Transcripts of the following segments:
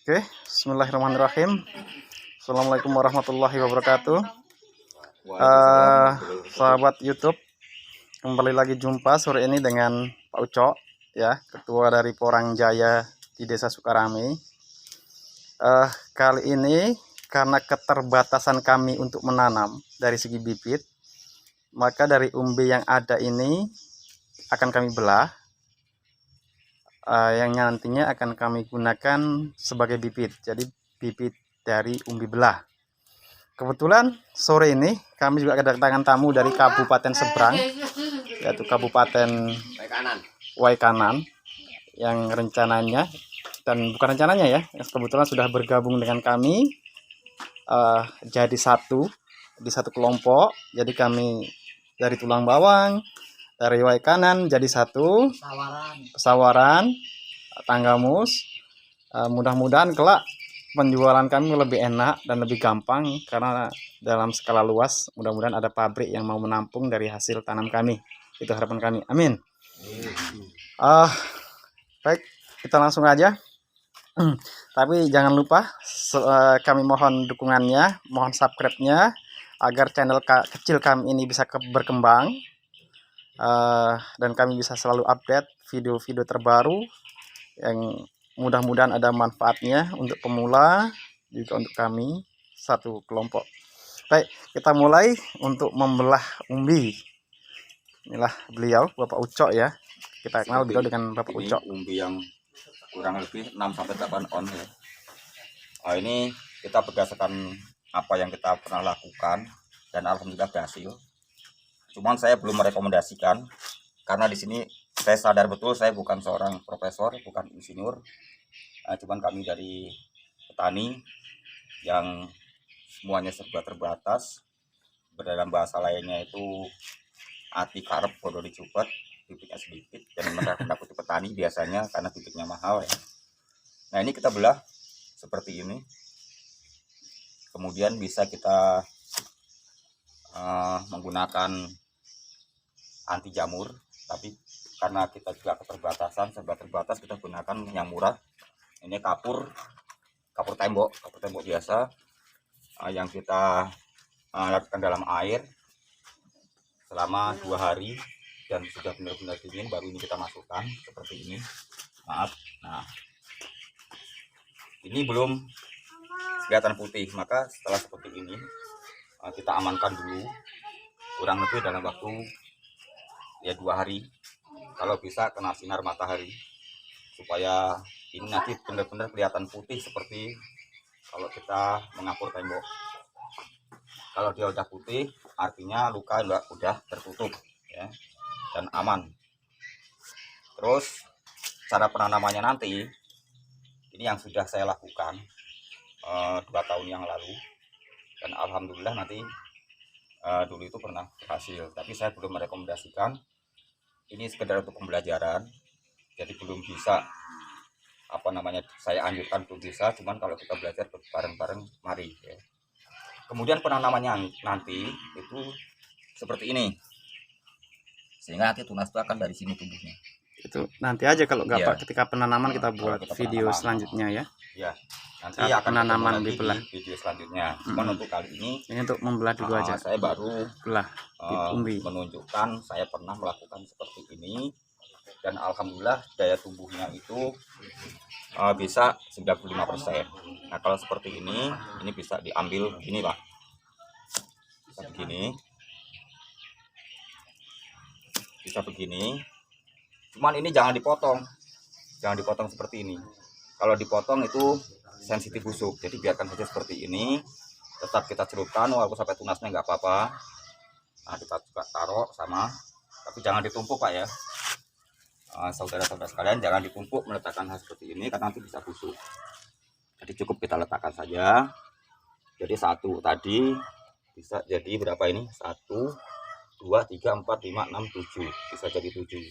Oke, bismillahirrahmanirrahim. Assalamualaikum warahmatullahi wabarakatuh. Sahabat YouTube, kembali lagi jumpa sore ini dengan Pak Ucok, ya, ketua dari Porang Jaya di Desa Sukarame. Kali ini karena keterbatasan kami untuk menanam dari segi bibit, maka dari umbi yang ada ini akan kami belah. Yang nantinya akan kami gunakan sebagai bibit. Jadi bibit dari umbi belah. Kebetulan sore ini kami juga kedatangan tamu dari Kabupaten Seberang, yaitu Kabupaten Waikanan, yang rencananya, dan bukan rencananya ya, kebetulan sudah bergabung dengan kami jadi di satu kelompok. Jadi kami dari Tulang Bawang, dari Waikanan jadi satu pesawaran Tanggamus. Mudah-mudahan kelak penjualan kami lebih enak dan lebih gampang karena dalam skala luas. Mudah-mudahan ada pabrik yang mau menampung dari hasil tanam kami. Itu harapan kami. Amin. Baik, kita langsung aja. Tapi jangan lupa kami mohon dukungannya, mohon subscribe-nya agar channel kecil kami ini bisa berkembang. Dan kami bisa selalu update video-video terbaru yang mudah-mudahan ada manfaatnya untuk pemula, juga untuk kami satu kelompok. Baik, kita mulai untuk membelah umbi. Inilah beliau, Bapak Ucok ya. Kita kenal beliau dengan Bapak Ucok. Umbi yang kurang lebih 6-8 on ya. Ini kita berdasarkan apa yang kita pernah lakukan dan alhamdulillah berhasil. Cuman saya belum merekomendasikan karena di sini saya sadar betul saya bukan seorang profesor, bukan insinyur. Cuman kami dari petani yang semuanya serba terbatas. Dalam bahasa lainnya itu ati karep bodoh dicupet, bibitnya sedikit, dan menakuti petani biasanya karena bibitnya mahal ya. Nah ini kita belah seperti ini. Kemudian bisa kita menggunakan anti jamur, tapi karena kita juga keterbatasan, serba terbatas, kita gunakan yang murah. Ini kapur tembok biasa yang kita lakukan dalam air selama 2 hari dan sudah benar-benar dingin, baru ini kita masukkan seperti ini. Maaf, nah ini belum kelihatan putih, maka setelah seperti ini kita amankan dulu kurang lebih dalam waktu ya 2 hari, kalau bisa kena sinar matahari supaya ini nanti benar-benar kelihatan putih seperti kalau kita mengapur tembok. Kalau dia udah putih artinya luka udah tertutup ya dan aman. Terus cara penanamannya nanti ini yang sudah saya lakukan 2 tahun yang lalu dan alhamdulillah nanti dulu itu pernah berhasil, tapi saya belum merekomendasikan. Ini sekedar untuk pembelajaran, jadi belum bisa saya anjurkan, belum bisa. Cuman kalau kita belajar bareng-bareng mari ya. Kemudian penanamannya nanti itu seperti ini, sehingga nanti tunas itu akan dari sini tumbuhnya. Itu nanti aja kalau nggak Pak, ketika penanaman kita buat video selanjutnya ya. Ya, nanti akan penanaman dibelah video selanjutnya. Cuman untuk kali ini untuk membelah dulu aja. Saya baru belah umbi menunjukkan saya pernah melakukan seperti ini dan alhamdulillah daya tumbuhnya itu bisa 95%. Nah kalau seperti ini bisa diambil gini Pak, bisa begini. Cuman ini jangan dipotong seperti ini. Kalau dipotong itu sensitif busuk, jadi biarkan saja seperti ini. Tetap kita celupkan walaupun sampai tunasnya nggak apa-apa. Nah kita juga taruh sama, tapi jangan ditumpuk Pak ya. Saudara-saudara sekalian, jangan ditumpuk meletakkan hal seperti ini karena nanti bisa busuk. Jadi cukup kita letakkan saja. Jadi satu tadi bisa jadi berapa ini? 1, 2, 3, 4, 5, 6, 7. Bisa jadi 7.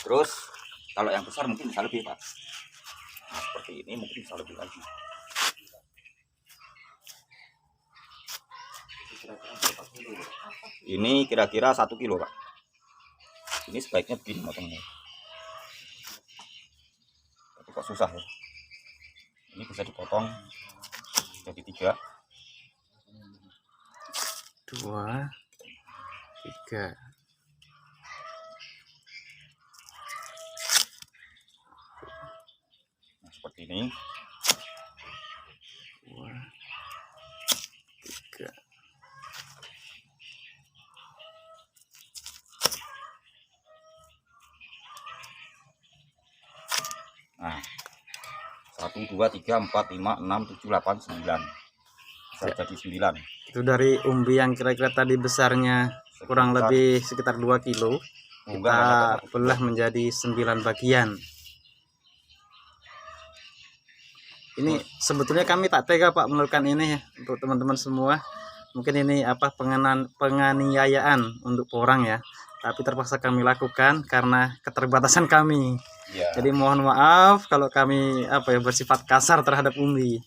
Terus kalau yang besar mungkin bisa lebih Pak. Nah seperti ini mungkin bisa lebih lagi. Ini kira-kira 1 kilo Pak. Ini sebaiknya begini motongnya. Tapi kok susah ya. Ini bisa dipotong jadi 3. 2, 3. Nah, seperti ini. 2, 3. Nah, 1, 2, 3, 4, 5, 6, 7, 8, 9. Bisa Ya. jadi 9. Itu dari umbi yang kira-kira tadi besarnya kurang lebih sekitar 2 kilo. Kita belah menjadi 9 bagian. Ini sebetulnya kami tak tega Pak melakukan ini ya, untuk teman-teman semua. Mungkin ini apa penganiayaan untuk orang ya, tapi terpaksa kami lakukan karena keterbatasan kami. Ya. Jadi mohon maaf kalau kami bersifat kasar terhadap umbi.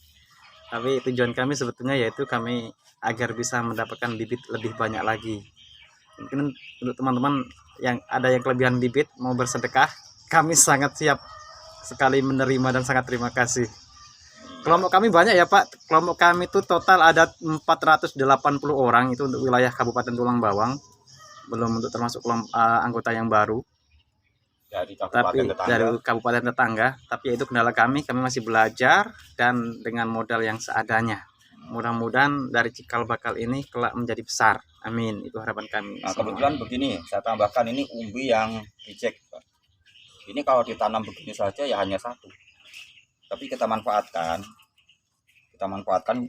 Tapi tujuan kami sebetulnya yaitu kami agar bisa mendapatkan bibit lebih banyak lagi. Mungkin untuk teman-teman yang ada yang kelebihan bibit mau bersedekah, kami sangat siap sekali menerima dan sangat terima kasih. Kelompok kami banyak ya Pak. Kelompok kami itu total ada 480 orang itu untuk wilayah Kabupaten Tulang Bawang. Belum untuk termasuk anggota yang baru. Dari kabupaten tetangga. Tapi itu kendala kami masih belajar dan dengan modal yang seadanya. Mudah-mudahan dari cikal bakal ini kelak menjadi besar. Amin. Itu harapan kami. Nah, kebetulan begini, saya tambahkan ini umbi yang dicek, Pak. Ini kalau ditanam begini saja ya hanya 1. Tapi kita manfaatkan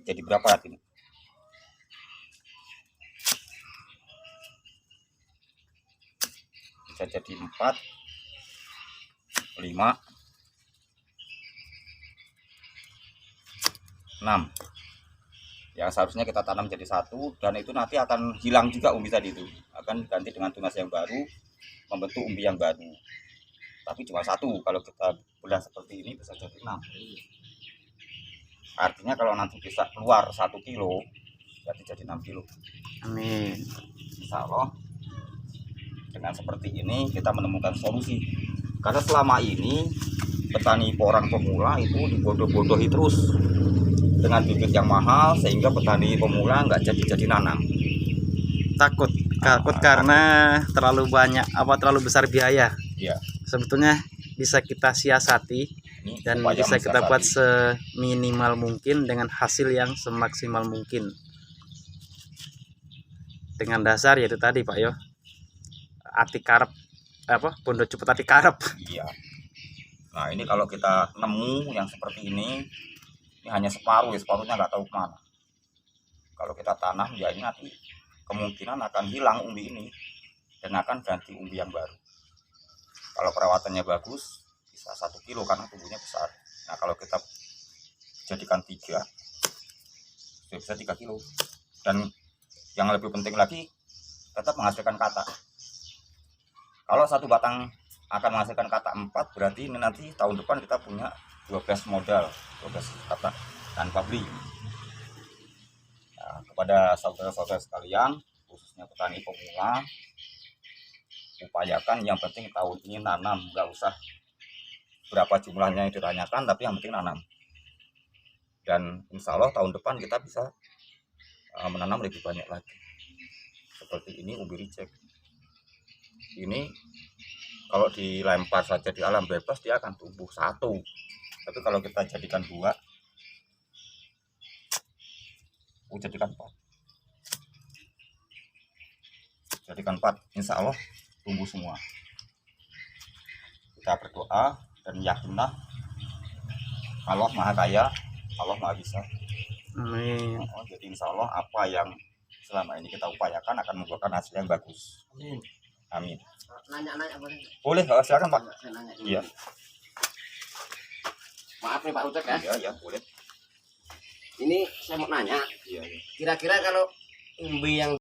jadi berapa ini? Bisa jadi 4, 5, 6. Yang seharusnya kita tanam jadi 1, dan itu nanti akan hilang juga umbi tadi itu. Akan ganti dengan tunas yang baru, membentuk umbi yang baru. Tapi cuma 1, kalau kita belah seperti ini bisa jadi 6. Artinya kalau nanti bisa keluar 1 kilo, berarti jadi 6 kilo. Amin. Insya Allah dengan seperti ini kita menemukan solusi. Karena selama ini petani porang pemula itu dibodoh-bodohi terus dengan bibit yang mahal, sehingga petani pemula nggak jadi nanam. Takut karena terlalu banyak terlalu besar biaya. Iya. Sebetulnya bisa kita siasati dan bisa kita buat seminimal mungkin dengan hasil yang semaksimal mungkin. Dengan dasar yaitu tadi Pak yo, ati karep bondo cepet ati karep. Iya. Nah ini kalau kita nemu yang seperti ini hanya separuh, separuhnya nggak tahu kemana. Kalau kita tanam ya ini nanti kemungkinan akan hilang umbi ini dan akan ganti umbi yang baru. Kalau perawatannya bagus bisa 1 kilo karena tumbuhnya besar. Nah kalau kita jadikan 3 bisa 3 kilo. Dan yang lebih penting lagi tetap menghasilkan kata. Kalau 1 batang akan menghasilkan kata 4, berarti ini nanti tahun depan kita punya 12 modal, 12 kata tanpa beli. Nah, kepada saudara-saudara sekalian, khususnya petani pemula, upayakan yang penting tahun ini nanam, nggak usah berapa jumlahnya yang ditanyakan, tapi yang penting nanam. Dan insya Allah tahun depan kita bisa menanam lebih banyak lagi. Seperti ini umbi ricek. Ini kalau dilempar saja di alam bebas dia akan tumbuh 1. Tapi kalau kita jadikan 2, jadikan 4, insya Allah tumbuh semua. Kita berdoa dan yakinlah Allah Maha Kaya, Allah Maha Bisa. Amin. Jadi insya Allah apa yang selama ini kita upayakan akan membuahkan hasil yang bagus. Amin. Amin. Nanya boleh? Boleh, silakan Pak. Iya. Maaf nih Pak Ucek ya. Iya, boleh. Ini saya mau nanya. Iya. Kira-kira kalau umbi yang